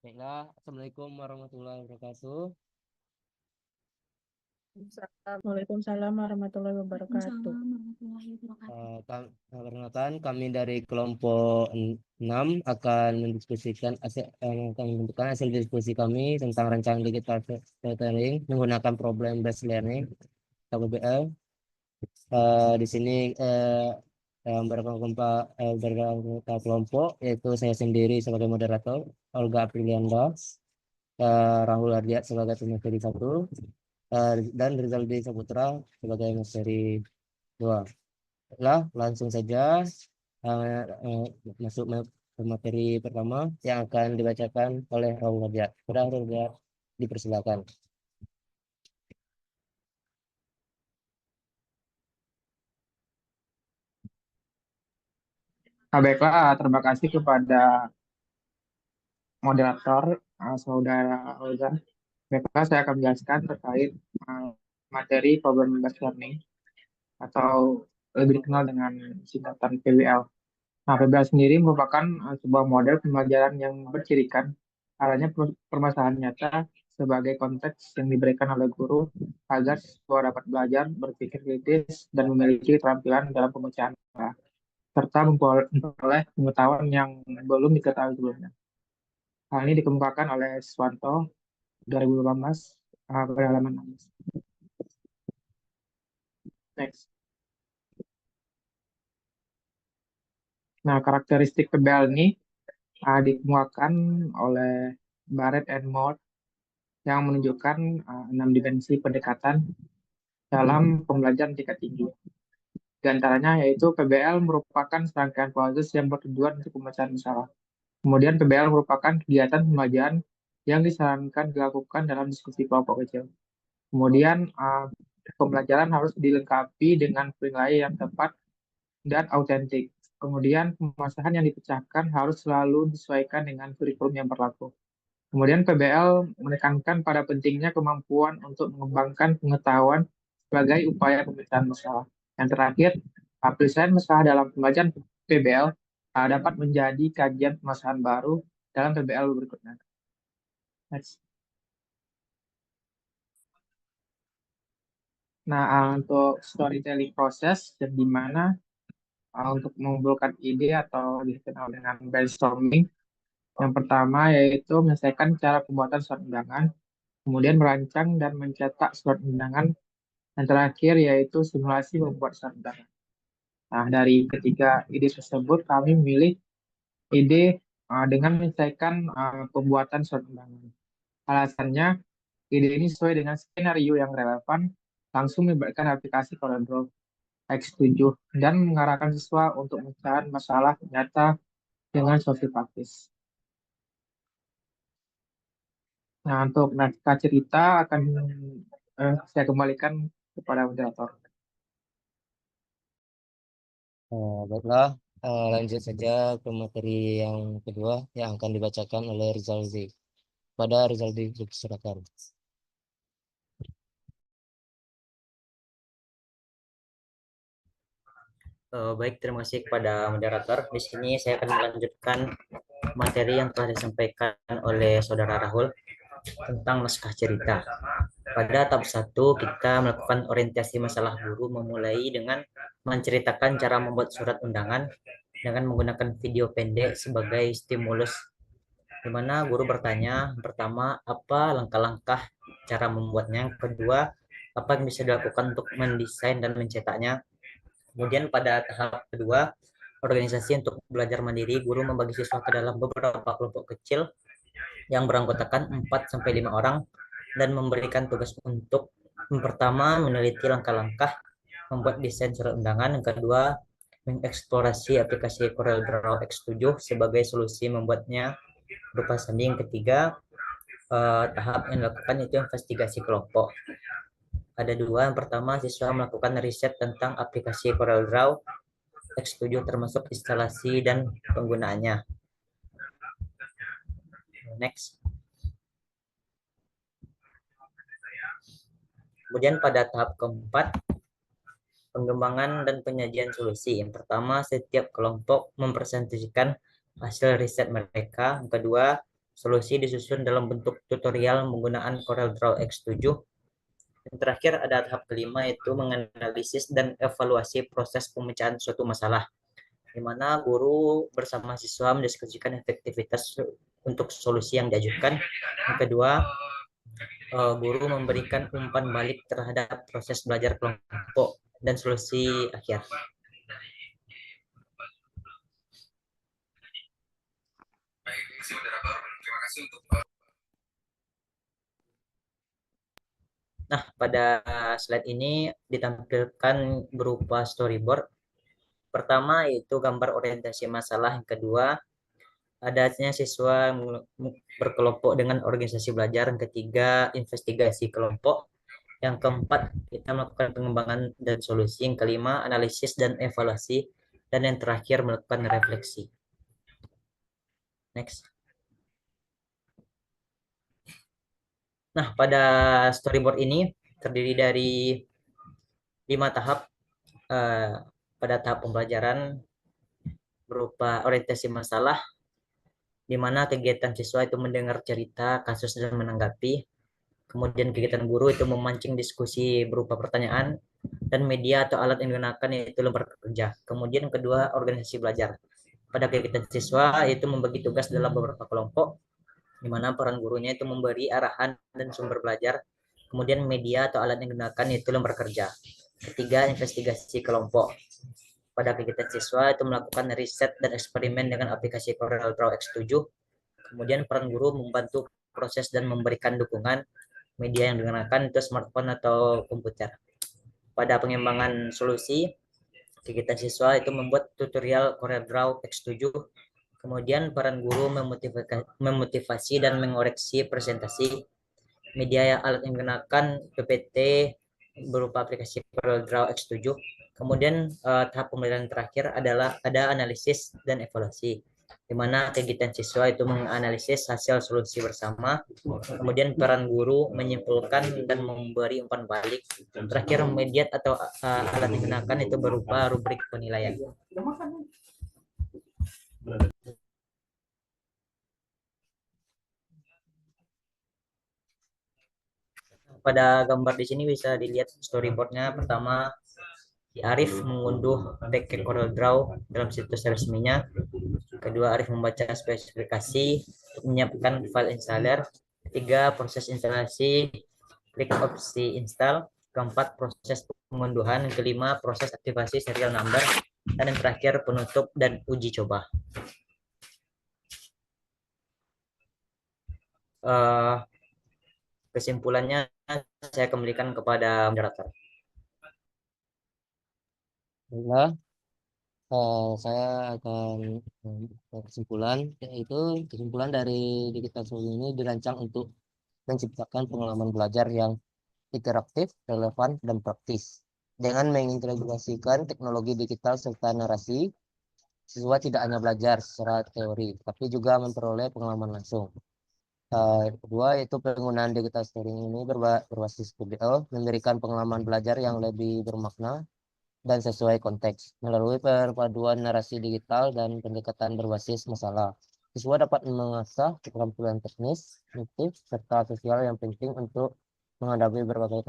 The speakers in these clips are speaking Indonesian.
Baiklah, Assalamualaikum warahmatullahi wabarakatuh. Waalaikumsalam warahmatullahi wabarakatuh. Perkenalkan, kami dari kelompok 6 akan akan menentukan hasil diskusi kami tentang rancangan digital storytelling menggunakan problem based learning atau PBL. Di sini beberapa kelompok, yaitu saya sendiri sebagai moderator, Olga Aprilianda, Rahul Ardiat sebagai pemateri satu, dan Rizaldi Saputra sebagai materi dua. Lah, langsung saja eh, eh, masuk ke materi pertama yang akan dibacakan oleh Rahul Ardiat. Sudah, Rahul Ardiat, dipersilakan. Baiklah, terima kasih kepada moderator, Saudara Olga. Baiklah, saya akan menjelaskan terkait materi Problem Based Learning atau lebih dikenal dengan singkatan PBL. Nah, PBL sendiri merupakan sebuah model pembelajaran yang bercirikan adanya permasalahan nyata sebagai konteks yang diberikan oleh guru agar siswa dapat belajar, berpikir kritis, dan memiliki keterampilan dalam pemecahan masalah, serta memperoleh pengetahuan yang belum diketahui sebelumnya. Hal ini dikemukakan oleh Swanto 2018 pada halaman 16. Next. Nah, karakteristik PBL ini dikemukakan oleh Barrett and Moore yang menunjukkan 6 dimensi pendekatan dalam pembelajaran tingkat tinggi. Di antaranya yaitu PBL merupakan serangkaian proses yang bertujuan untuk pemecahan masalah. Kemudian PBL merupakan kegiatan pembelajaran yang disarankan dilakukan dalam diskusi kelompok kecil. Kemudian pembelajaran harus dilengkapi dengan penilaian yang tepat dan autentik. Kemudian permasalahan yang dipecahkan harus selalu disesuaikan dengan kurikulum yang berlaku. Kemudian PBL menekankan pada pentingnya kemampuan untuk mengembangkan pengetahuan sebagai upaya pemecahan masalah. Yang terakhir, penyelesaian masalah dalam pembelajaran PBL dapat menjadi kajian permasalahan baru dalam PBL berikutnya. Next. Nah, untuk storytelling proses, dan di mana untuk mengumpulkan ide atau dikenal dengan brainstorming. Yang pertama yaitu menyelesaikan cara pembuatan surat undangan, kemudian merancang dan mencetak surat undangan, dan terakhir yaitu simulasi membuat surat undangan. Nah, dari ketiga ide tersebut kami memilih ide dengan menyelesaikan pembuatan surat undangan. Alasannya, ide ini sesuai dengan skenario yang relevan, langsung melibatkan aplikasi CorelDRAW X7 dan mengarahkan siswa untuk mencari masalah nyata dengan solusi praktis. Nah, untuk naskah cerita akan saya kembalikan kepada moderator. Baiklah, lanjut saja ke materi yang kedua yang akan dibacakan oleh Rizaldi. Pada Rizaldi, dipersilakan. Baik, terima kasih kepada moderator. Di sini saya akan melanjutkan materi yang telah disampaikan oleh Saudara Rahul tentang naskah cerita. Pada tahap 1, kita melakukan orientasi masalah guru memulai dengan menceritakan cara membuat surat undangan dengan menggunakan video pendek sebagai stimulus, di mana guru bertanya, pertama, apa langkah-langkah cara membuatnya, yang kedua, apa yang bisa dilakukan untuk mendesain dan mencetaknya. Kemudian pada tahap kedua, organisasi untuk belajar mandiri, guru membagi siswa ke dalam beberapa kelompok kecil yang beranggotakan 4 sampai 5 orang dan memberikan tugas untuk yang pertama meneliti langkah-langkah membuat desain surat undangan, yang kedua mengeksplorasi aplikasi CorelDRAW X7 sebagai solusi membuatnya berupa sandi, yang ketiga tahap yang dilakukan itu investigasi kelompok. Ada dua, yang pertama siswa melakukan riset tentang aplikasi CorelDRAW X7 termasuk instalasi dan penggunaannya. Next. Kemudian pada tahap keempat, pengembangan dan penyajian solusi. Yang pertama, setiap kelompok mempresentasikan hasil riset mereka. Yang kedua, Solusi disusun dalam bentuk tutorial menggunakan CorelDRAW X7. Yang terakhir ada tahap kelima, yaitu menganalisis dan evaluasi proses pemecahan suatu masalah, di mana guru bersama siswa mendiskusikan efektivitas untuk solusi yang diajukan. Yang kedua, guru memberikan umpan balik terhadap proses belajar kelompok dan solusi akhir. Nah, pada slide ini ditampilkan berupa storyboard. Pertama yaitu gambar orientasi masalah, yang kedua adanya siswa berkelompok dengan organisasi belajar, yang ketiga investigasi kelompok, yang keempat kita melakukan pengembangan dan solusi, yang kelima analisis dan evaluasi, dan yang terakhir melakukan refleksi. Next. Nah, pada storyboard ini terdiri dari 5 tahap. Pada tahap pembelajaran berupa orientasi masalah, di mana kegiatan siswa itu mendengar cerita, kasus, dan menanggapi. Kemudian kegiatan guru itu memancing diskusi berupa pertanyaan, dan media atau alat yang digunakan yaitu lembar kerja. Kemudian kedua, organisasi belajar. Pada kegiatan siswa itu membagi tugas dalam beberapa kelompok, di mana peran gurunya itu memberi arahan dan sumber belajar. Kemudian media atau alat yang digunakan yaitu lembar kerja. Ketiga, investigasi kelompok. Pada kegiatan siswa itu melakukan riset dan eksperimen dengan aplikasi CorelDRAW X7. Kemudian peran guru membantu proses dan memberikan dukungan. Media yang digunakan itu smartphone atau komputer. Pada pengembangan solusi, kegiatan siswa itu membuat tutorial CorelDRAW X7. Kemudian peran guru memotivasi dan mengoreksi presentasi. Media alat yang digunakan PPT berupa aplikasi CorelDRAW X7. Kemudian tahap pembelajaran terakhir adalah ada analisis dan evaluasi, di mana kegiatan siswa itu menganalisis hasil solusi bersama. Kemudian peran guru menyimpulkan dan memberi umpan balik. Terakhir, media atau alat yang digunakan itu berupa rubrik penilaian. Pada gambar di sini bisa dilihat storyboardnya. Pertama, Arif mengunduh paket CorelDRAW dalam situs resminya. Kedua, Arif membaca spesifikasi untuk menyiapkan file installer. Ketiga, proses instalasi, klik opsi install. Keempat, proses pengunduhan. Kelima, proses aktivasi serial number. Dan yang terakhir, penutup dan uji coba. Kesimpulannya saya kembalikan kepada moderator. Baiklah, saya akan kesimpulan, yaitu kesimpulan dari digital solusi ini dirancang untuk menciptakan pengalaman belajar yang interaktif, relevan, dan praktis. Dengan mengintegrasikan teknologi digital serta narasi, siswa tidak hanya belajar secara teori, tapi juga memperoleh pengalaman langsung. Kedua, yaitu penggunaan digital story ini berbasis video, memberikan pengalaman belajar yang lebih bermakna dan sesuai konteks. Melalui perpaduan narasi digital dan pendekatan berbasis masalah, siswa dapat mengasah keterampilan teknis, motif, serta sosial yang penting untuk menghadapi berbagai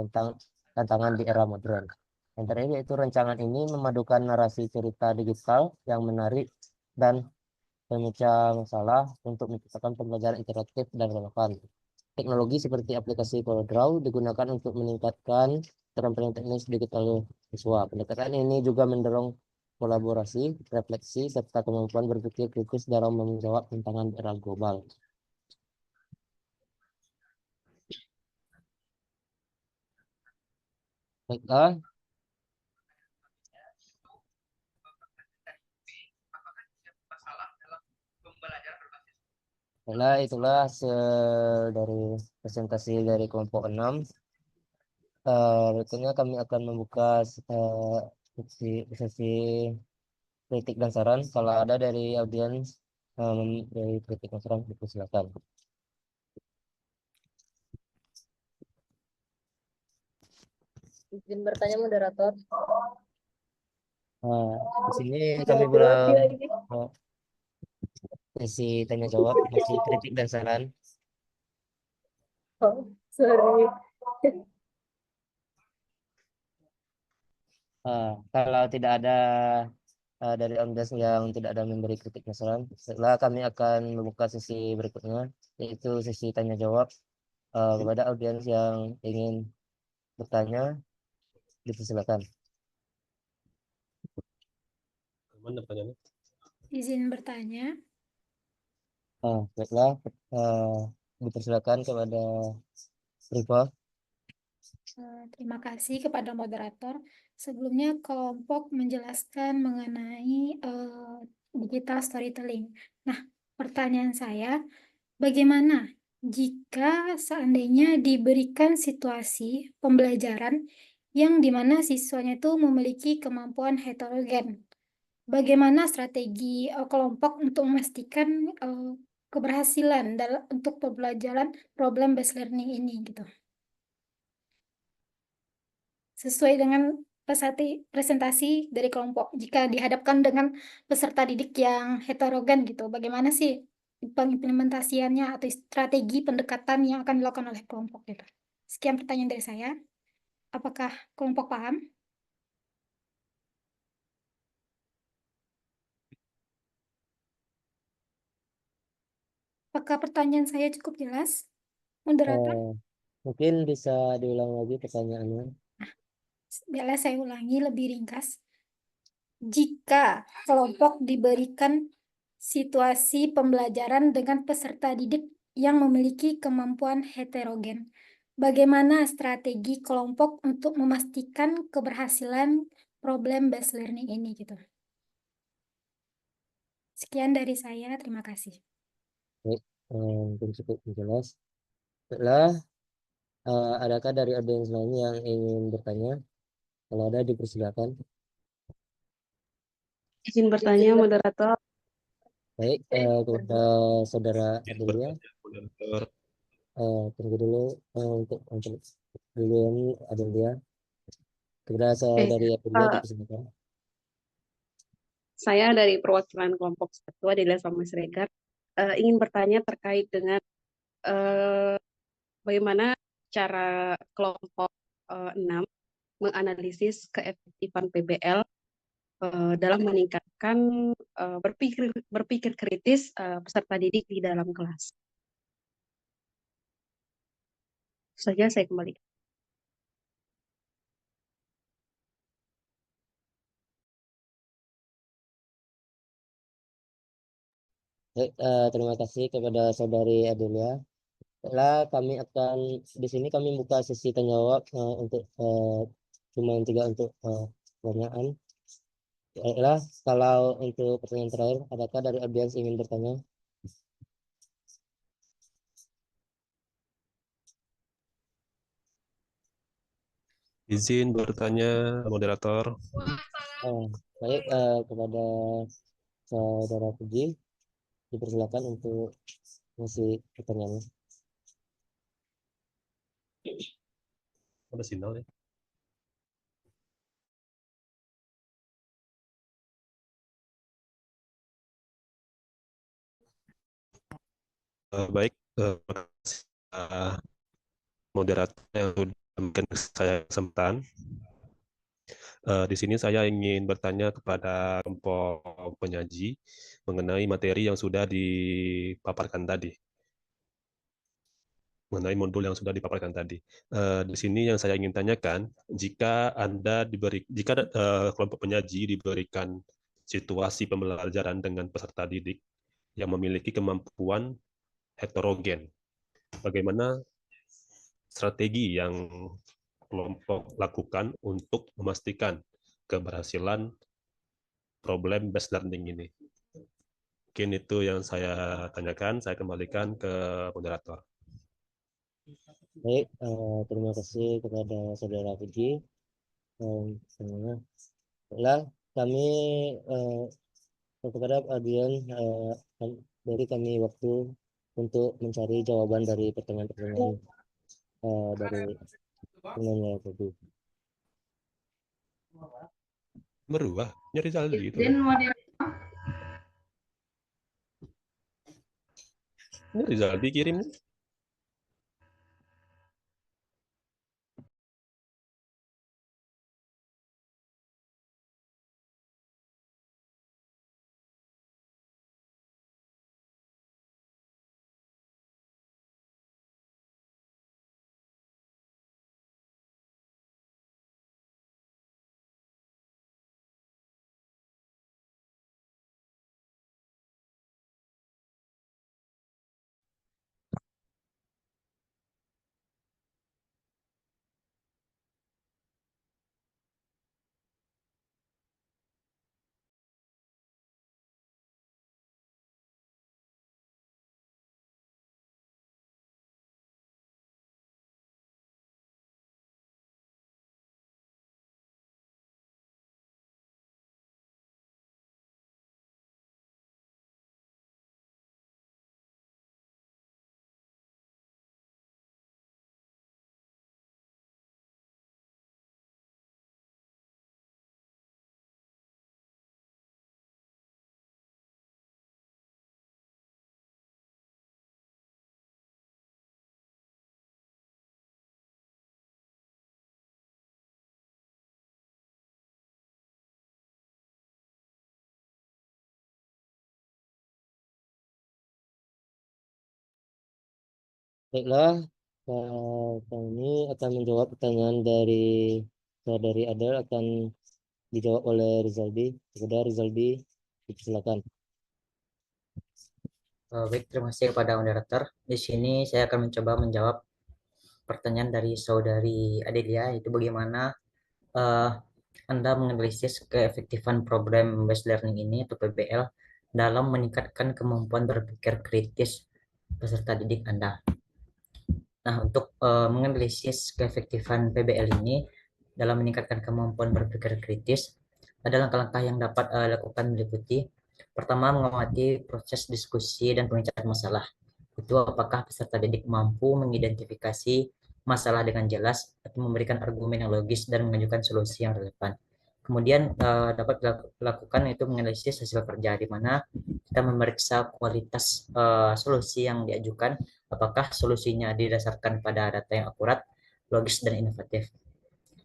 tantangan di era modern. Yang terakhir yaitu rancangan ini memadukan narasi cerita digital yang menarik dan pemecah masalah untuk menciptakan pembelajaran interaktif dan relevan. Teknologi seperti aplikasi CorelDRAW digunakan untuk meningkatkan keterampilan teknis digital siswa. Pendekatan ini juga mendorong kolaborasi, refleksi, serta kemampuan berpikir kritis dalam menjawab tantangan era global. Baiklah, itulah hasil dari presentasi dari kelompok 6. Berikutnya kami akan membuka sesi kritik dan saran. Kalau ada dari audiens dari kritik dan saran, silakan. Izin bertanya moderator. Di sini kami belum sesi tanya jawab, sesi kritik dan saran. Oh, sorry. Kalau tidak ada dari Omdes yang tidak ada memberi kritik dan saran, setelah kami akan membuka sesi berikutnya, yaitu sesi tanya jawab kepada audiens yang ingin bertanya, dipersilakan. Mana pertanyaannya? Izin bertanya, Baiklah, dipersilakan kepada Rifa. terima kasih kepada moderator. Sebelumnya kelompok menjelaskan mengenai digital storytelling. Nah, pertanyaan saya, bagaimana jika seandainya diberikan situasi pembelajaran yang dimana siswanya itu memiliki kemampuan heterogen? Bagaimana strategi kelompok untuk memastikan keberhasilan untuk pembelajaran problem based learning ini gitu? Sesuai dengan presentasi dari kelompok. Jika dihadapkan dengan peserta didik yang heterogen gitu, bagaimana sih pengimplementasiannya atau strategi pendekatan yang akan dilakukan oleh kelompok gitu? Sekian pertanyaan dari saya. Apakah kelompok paham? Apakah pertanyaan saya cukup jelas, moderator? Mungkin bisa diulang lagi pertanyaannya. Biarlah saya ulangi lebih ringkas. Jika kelompok diberikan situasi pembelajaran dengan peserta didik yang memiliki kemampuan heterogen, bagaimana strategi kelompok untuk memastikan keberhasilan problem based learning ini gitu? Sekian dari saya, terima kasih. Baik, mungkin cukup jelas. Setelah adakah dari audiens lain yang ingin bertanya? Kalau ada, dipersilakan. Izin bertanya, moderator. Baik, kepada saudara Adelia, Moderator. tunggu dulu untuk dulu ini Adelia. Kepada saudari Adelia, dipersilakan. Saya dari perwakilan kelompok satu Adelia sama Siregar ingin bertanya terkait dengan bagaimana cara kelompok 6 menganalisis keefektifan PBL dalam meningkatkan berpikir kritis peserta didik di dalam kelas. Saja saya kembali. Baik, terima kasih kepada saudari Adelia. Setelah kami akan di sini kami buka sesi tanya jawab untuk cuma 3 untuk pertanyaan. Baiklah, kalau untuk pertanyaan terakhir, adakah dari audiens ingin bertanya? Izin bertanya, moderator. Baik, kepada saudara Puji, dipersilakan untuk mengisi pertanyaannya. Ada sinyal ya? Baik, terima kasih moderator yang sudah memberikan saya kesempatan. Di sini saya ingin bertanya kepada kelompok penyaji mengenai materi yang sudah dipaparkan tadi. Mengenai modul yang sudah dipaparkan tadi. Di sini yang saya ingin tanyakan, jika kelompok penyaji diberikan situasi pembelajaran dengan peserta didik yang memiliki kemampuan heterogen, bagaimana strategi yang kelompok lakukan untuk memastikan keberhasilan problem based learning ini? Mungkin itu yang saya tanyakan, saya kembalikan ke moderator. Baik, terima kasih kepada saudara Puji. Setelah kami kepada audiens dari kami waktu untuk mencari jawaban dari pertanyaan-pertanyaan dari penanya tadi. Berubah, nyari saldi itu. Ini Rizaldi kirim. Baiklah, kami akan menjawab pertanyaan dari saudari Adel, akan dijawab oleh Rizaldi. Kepada Rizaldi, silakan. Baik, terima kasih kepada moderator. Di sini saya akan mencoba menjawab pertanyaan dari saudari Adelia, itu bagaimana eh, Anda menganalisis keefektifan program based learning ini atau PBL dalam meningkatkan kemampuan berpikir kritis peserta didik Anda. Nah, untuk menganalisis keefektifan PBL ini dalam meningkatkan kemampuan berpikir kritis, ada langkah-langkah yang dapat lakukan meliputi: pertama, mengamati proses diskusi dan pemecahan masalah. Itu apakah peserta didik mampu mengidentifikasi masalah dengan jelas atau memberikan argumen yang logis dan mengajukan solusi yang relevan. Kemudian dapat dilakukan itu menganalisis hasil kerja, di mana kita memeriksa kualitas solusi yang diajukan, apakah solusinya didasarkan pada data yang akurat, logis, dan inovatif.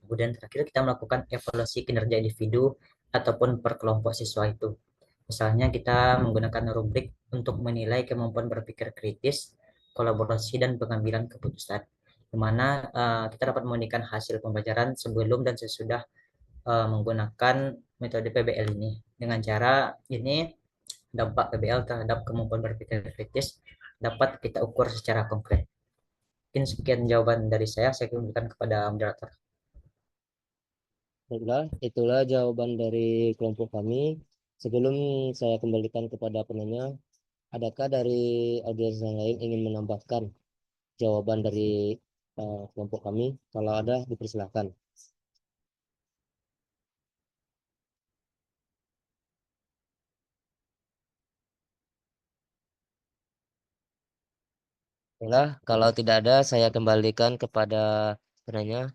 Kemudian terakhir kita melakukan evaluasi kinerja individu ataupun per kelompok siswa itu. Misalnya kita menggunakan rubrik untuk menilai kemampuan berpikir kritis, kolaborasi, dan pengambilan keputusan, di mana kita dapat membandingkan hasil pembelajaran sebelum dan sesudah menggunakan metode PBL ini. Dengan cara ini, dampak PBL terhadap kemampuan berpikir kritis dapat kita ukur secara konkret. Mungkin sekian jawaban dari saya kembalikan kepada moderator. Baiklah, itulah jawaban dari kelompok kami. Sebelum saya kembalikan kepada penanya, adakah dari audiens yang lain ingin menambahkan jawaban dari kelompok kami? Kalau ada, dipersilakan. Baiklah, kalau tidak ada, saya kembalikan kepada penanya.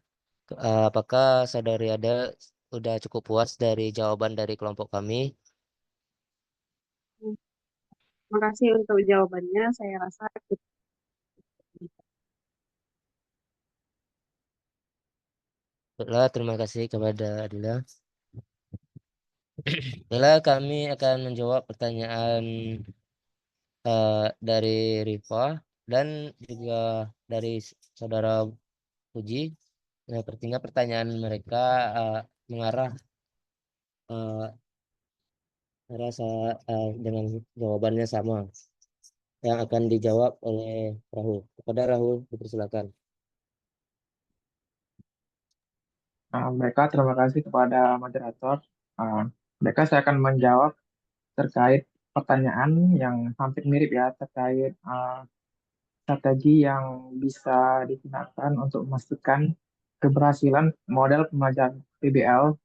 Apakah saudari ada sudah cukup puas dari jawaban dari kelompok kami? Terima kasih untuk jawabannya. Saya rasa Baiklah, terima kasih kepada Adila. Baiklah, kami akan menjawab pertanyaan dari Rifa dan juga dari saudara Puji. Nah, sepertinya pertanyaan mereka mengarah rasa dengan jawabannya sama yang akan dijawab oleh Rahul. Kepada Rahul, dipersilakan. Mereka terima kasih kepada moderator. Mereka saya akan menjawab terkait pertanyaan yang hampir mirip ya, terkait strategi yang bisa digunakan untuk memastikan keberhasilan model pembelajaran PBL,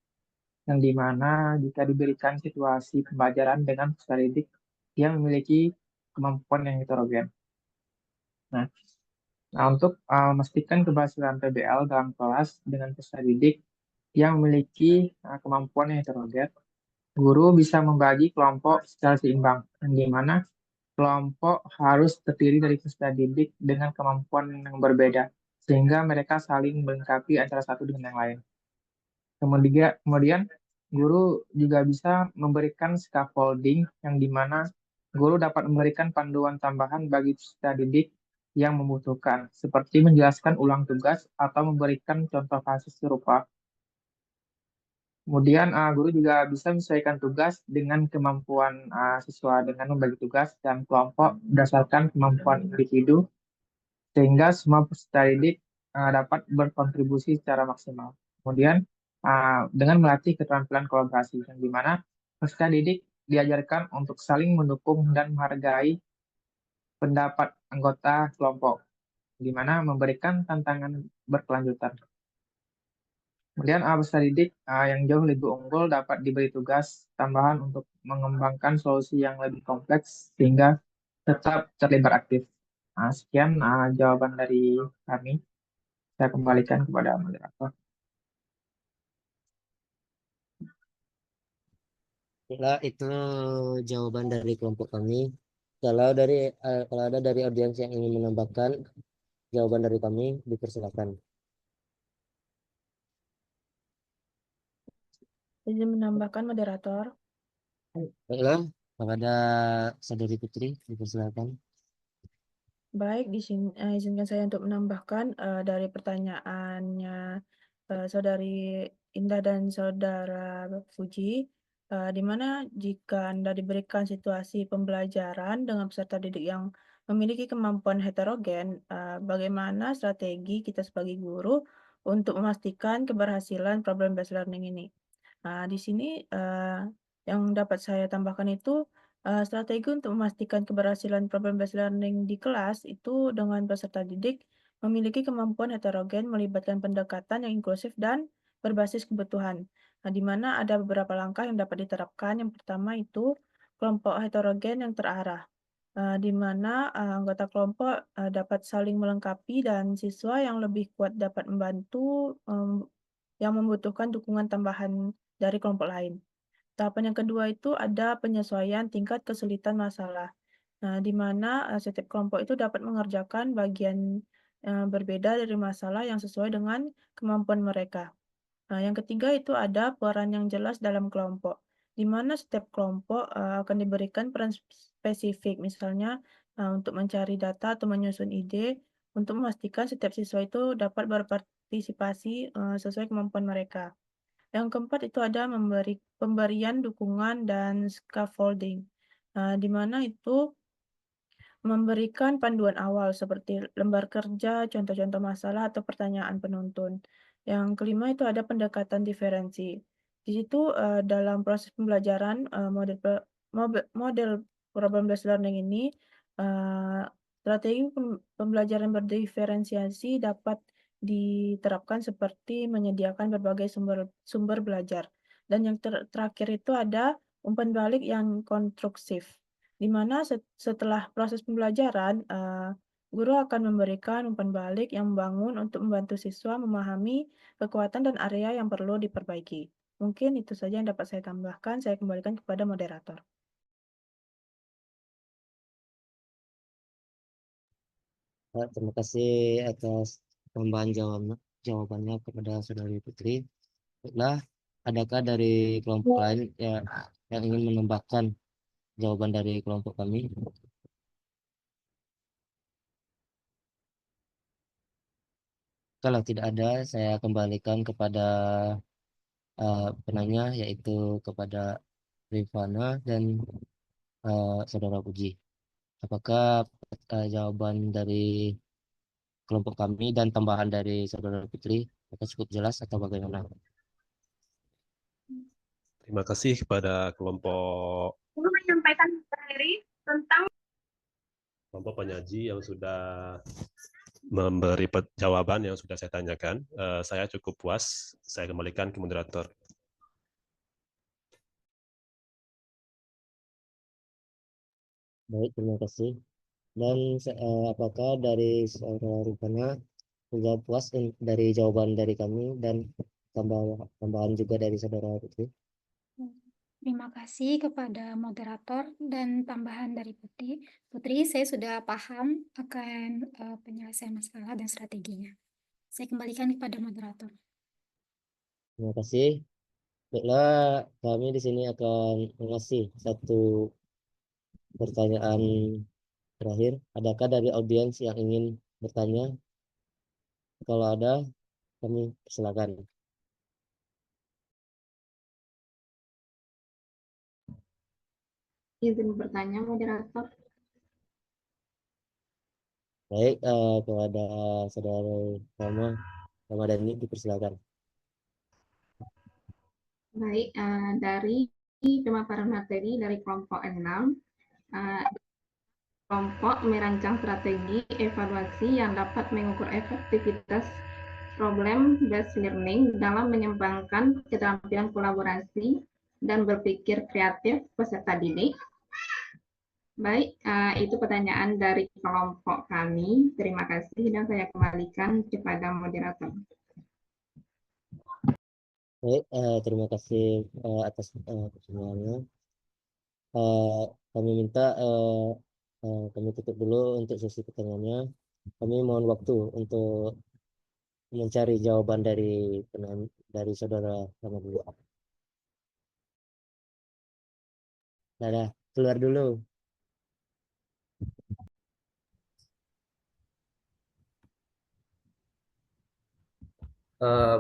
yang dimana jika diberikan situasi pembelajaran dengan peserta didik yang memiliki kemampuan yang heterogen. Nah, untuk memastikan keberhasilan PBL dalam kelas dengan peserta didik yang memiliki kemampuan yang heterogen, guru bisa membagi kelompok secara seimbang, yang dimana kelompok harus terdiri dari peserta didik dengan kemampuan yang berbeda, sehingga mereka saling melengkapi antara satu dengan yang lain. Kemudian guru juga bisa memberikan scaffolding yang dimana guru dapat memberikan panduan tambahan bagi peserta didik yang membutuhkan, seperti menjelaskan ulang tugas atau memberikan contoh kasus serupa. Kemudian guru juga bisa menyesuaikan tugas dengan kemampuan siswa dengan membagi tugas dan kelompok berdasarkan kemampuan individu sehingga semua peserta didik dapat berkontribusi secara maksimal. Kemudian dengan melatih keterampilan kolaborasi yang dimana peserta didik diajarkan untuk saling mendukung dan menghargai pendapat anggota kelompok, di mana memberikan tantangan berkelanjutan. Kemudian peserta didik yang jauh lebih unggul dapat diberi tugas tambahan untuk mengembangkan solusi yang lebih kompleks sehingga tetap terlibat aktif. Sekian jawaban dari kami. Saya kembalikan kepada moderator. Nah, itu jawaban dari kelompok kami. Kalau ada dari audiens yang ingin menambahkan jawaban dari kami, dipersilakan. Izin menambahkan moderator. Baiklah, kepada Saudari Putri, dipersilakan. Baik, di sini izinkan saya untuk menambahkan dari pertanyaannya Saudari Indah dan Saudara Fuji, di mana jika Anda diberikan situasi pembelajaran dengan peserta didik yang memiliki kemampuan heterogen, bagaimana strategi kita sebagai guru untuk memastikan keberhasilan problem-based learning ini? Di sini yang dapat saya tambahkan itu strategi untuk memastikan keberhasilan problem-based learning di kelas itu dengan peserta didik memiliki kemampuan heterogen melibatkan pendekatan yang inklusif dan berbasis kebutuhan. Di mana ada beberapa langkah yang dapat diterapkan. Yang pertama itu kelompok heterogen yang terarah, di mana anggota kelompok dapat saling melengkapi dan siswa yang lebih kuat dapat membantu yang membutuhkan dukungan tambahan dari kelompok lain. Tahapan yang kedua itu ada penyesuaian tingkat kesulitan masalah. Di mana setiap kelompok itu dapat mengerjakan bagian berbeda dari masalah yang sesuai dengan kemampuan mereka. Yang ketiga itu ada peran yang jelas dalam kelompok, di mana setiap kelompok akan diberikan peran spesifik, misalnya untuk mencari data atau menyusun ide, untuk memastikan setiap siswa itu dapat berpartisipasi sesuai kemampuan mereka. Yang keempat itu ada pemberian dukungan dan scaffolding, di mana itu memberikan panduan awal seperti lembar kerja, contoh-contoh masalah, atau pertanyaan penuntun. Yang kelima itu ada pendekatan diferensi. Di situ dalam proses pembelajaran model problem-based learning ini, strategi pembelajaran berdiferensiasi dapat diterapkan seperti menyediakan berbagai sumber belajar. Dan yang terakhir itu ada umpan balik yang konstruksif, di mana setelah proses pembelajaran, guru akan memberikan umpan balik yang membangun untuk membantu siswa memahami kekuatan dan area yang perlu diperbaiki. Mungkin itu saja yang dapat saya tambahkan. Saya kembalikan kepada moderator. Terima kasih atas tambahan jawabannya kepada Saudari Putri. Baiklah, adakah dari kelompok lain yang ingin menambahkan jawaban dari kelompok kami? Kalau tidak ada, saya kembalikan kepada penanya, yaitu kepada Rifana dan Saudara Puji. Apakah jawaban dari kelompok kami dan tambahan dari Saudara Putri apakah cukup jelas atau bagaimana? Terima kasih kepada kelompok menyampaikan materi tentang kelompok penyaji yang sudah memberi jawaban yang sudah saya tanyakan. Saya cukup puas. Saya kembalikan ke moderator. Baik, terima kasih. Dan apakah dari Saudara Rifana sudah puas dari jawaban dari kami dan tambahan juga dari Saudara Putri? Terima kasih kepada moderator dan tambahan dari Putri. Putri, saya sudah paham akan penyelesaian masalah dan strateginya. Saya kembalikan kepada moderator. Terima kasih. Baiklah, kami di sini akan mengasih satu pertanyaan terakhir. Adakah dari audiens yang ingin bertanya? Kalau ada, kami persilakan. Izin bertanya, moderator. Baik, kepada saudara Ramadhani dipersilakan. Baik, dari pemaparan materi dari kelompok 6, kelompok merancang strategi evaluasi yang dapat mengukur efektivitas problem based learning dalam mengembangkan keterampilan kolaborasi dan berpikir kreatif peserta didik. Baik, itu pertanyaan dari kelompok kami. Terima kasih dan saya kembalikan kepada moderator. Baik, terima kasih atas pertanyaannya. Kami minta kami tutup dulu untuk sesi pertanyaannya. Kami mohon waktu untuk mencari jawaban dari saudara sama dulu. Dadah, keluar dulu.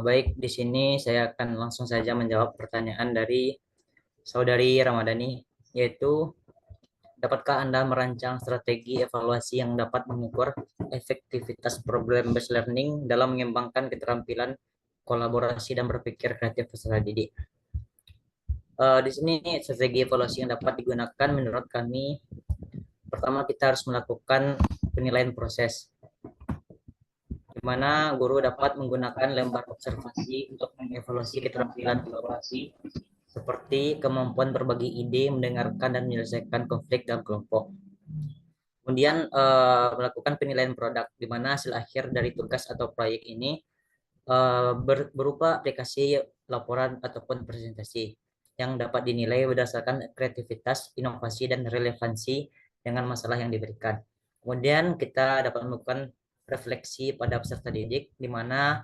Baik, di sini saya akan langsung saja menjawab pertanyaan dari Saudari Ramadhani, yaitu dapatkah Anda merancang strategi evaluasi yang dapat mengukur efektivitas problem based learning dalam mengembangkan keterampilan kolaborasi dan berpikir kreatif peserta didik? Di sini strategi evaluasi yang dapat digunakan menurut kami, pertama kita harus melakukan penilaian proses, di mana guru dapat menggunakan lembar observasi untuk mengevaluasi keterampilan kolaborasi seperti kemampuan berbagi ide, mendengarkan dan menyelesaikan konflik dalam kelompok. Kemudian melakukan penilaian produk, di mana hasil akhir dari tugas atau proyek ini berupa aplikasi, laporan ataupun presentasi yang dapat dinilai berdasarkan kreativitas, inovasi dan relevansi dengan masalah yang diberikan. Kemudian kita dapat melakukan refleksi pada peserta didik, di mana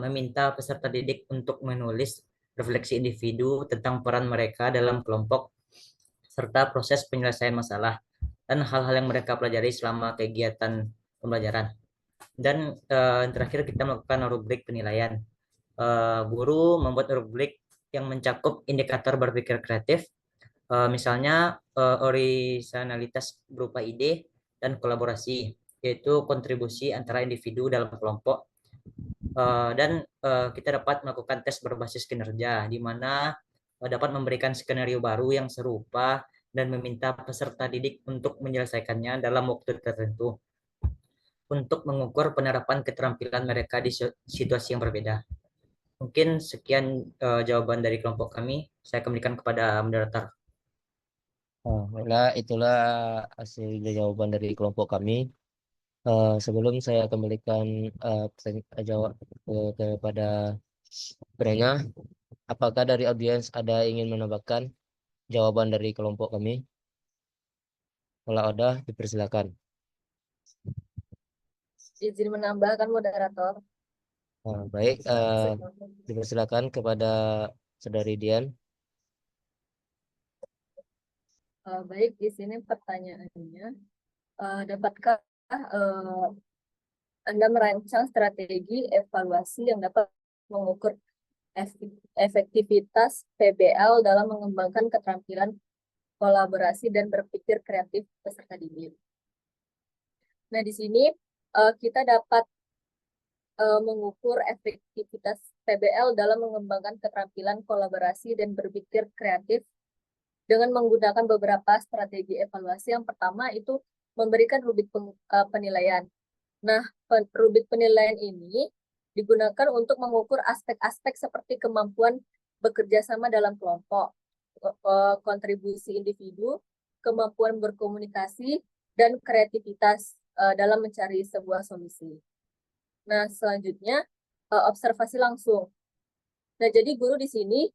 meminta peserta didik untuk menulis refleksi individu tentang peran mereka dalam kelompok serta proses penyelesaian masalah dan hal-hal yang mereka pelajari selama kegiatan pembelajaran. Dan terakhir kita melakukan rubrik penilaian. Guru membuat rubrik yang mencakup indikator berpikir kreatif, misalnya originalitas berupa ide dan kolaborasi, yaitu kontribusi antara individu dalam kelompok. Dan kita dapat melakukan tes berbasis kinerja, di mana dapat memberikan skenario baru yang serupa dan meminta peserta didik untuk menyelesaikannya dalam waktu tertentu untuk mengukur penerapan keterampilan mereka di situasi yang berbeda. Mungkin sekian jawaban dari kelompok kami. Saya kembalikan kepada moderator. Baiklah, itulah hasil jawaban dari kelompok kami. Sebelum saya kembalikan jawab kepada penanya, apakah dari audiens ada yang ingin menambahkan jawaban dari kelompok kami? Kalau ada, dipersilakan. Izin menambahkan moderator. Baik, dipersilakan kepada Saudari Dian. Baik, di sini pertanyaannya, dapatkah Anda merancang strategi evaluasi yang dapat mengukur efektivitas PBL dalam mengembangkan keterampilan kolaborasi dan berpikir kreatif peserta didik? Nah, di sini kita dapat mengukur efektivitas PBL dalam mengembangkan keterampilan kolaborasi dan berpikir kreatif dengan menggunakan beberapa strategi evaluasi. Yang pertama itu memberikan rubrik penilaian. Nah, rubrik penilaian ini digunakan untuk mengukur aspek-aspek seperti kemampuan bekerja sama dalam kelompok, kontribusi individu, kemampuan berkomunikasi, dan kreativitas dalam mencari sebuah solusi. Nah, selanjutnya observasi langsung. Nah, jadi guru di sini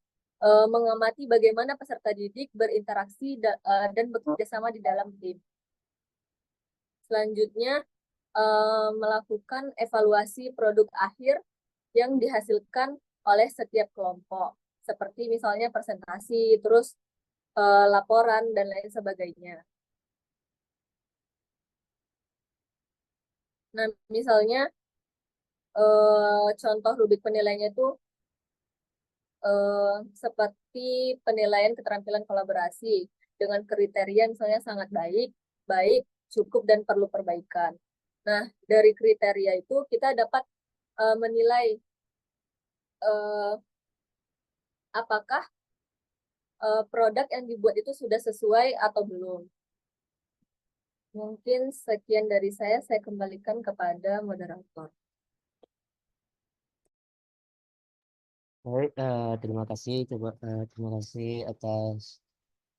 mengamati bagaimana peserta didik berinteraksi dan bekerja sama di dalam tim. Selanjutnya, melakukan evaluasi produk akhir yang dihasilkan oleh setiap kelompok, seperti misalnya presentasi, terus laporan, dan lain sebagainya. Nah, misalnya contoh rubrik penilaiannya itu seperti penilaian keterampilan kolaborasi dengan kriteria misalnya sangat baik, baik, cukup, dan perlu perbaikan. Nah, dari kriteria itu kita dapat menilai apakah produk yang dibuat itu sudah sesuai atau belum. Mungkin sekian dari saya kembalikan kepada moderator. Baik, terima kasih terima kasih atas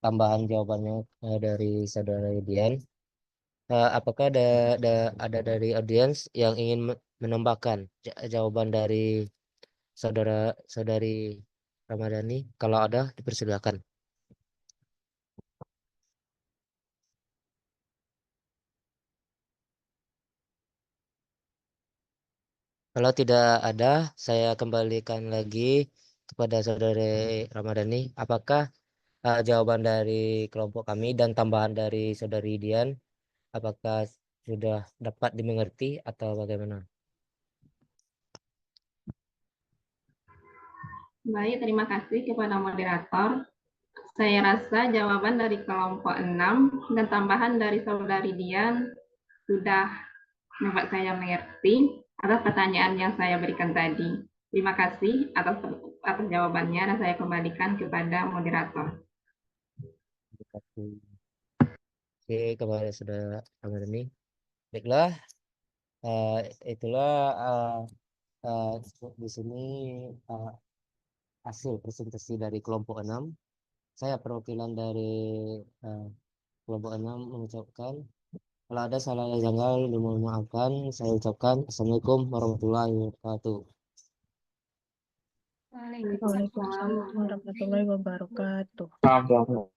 tambahan jawabannya dari saudara Dian. Apakah ada dari audiens yang ingin menambahkan jawaban dari saudari Ramadhani? Kalau ada, dipersilakan. Kalau tidak ada, saya kembalikan lagi kepada saudari Ramadhani. Apakah jawaban dari kelompok kami dan tambahan dari saudari Dian, apakah sudah dapat dimengerti atau bagaimana? Baik, terima kasih kepada moderator. Saya rasa jawaban dari kelompok 6 dan tambahan dari saudari Dian sudah membuat saya mengerti atas pertanyaan yang saya berikan tadi. Terima kasih atas jawabannya dan saya kembalikan kepada moderator. Terima kasih. Oke, kepada saudara Ramadhani. Baiklah, itulah di sini hasil presentasi dari kelompok 6. Saya perwakilan dari kelompok 6 mengucapkan kalau ada salah yang janggal dimohon maafkan. Saya ucapkan Assalamualaikum warahmatullahi wabarakatuh. Waalaikumsalam warahmatullahi wabarakatuh. Salam.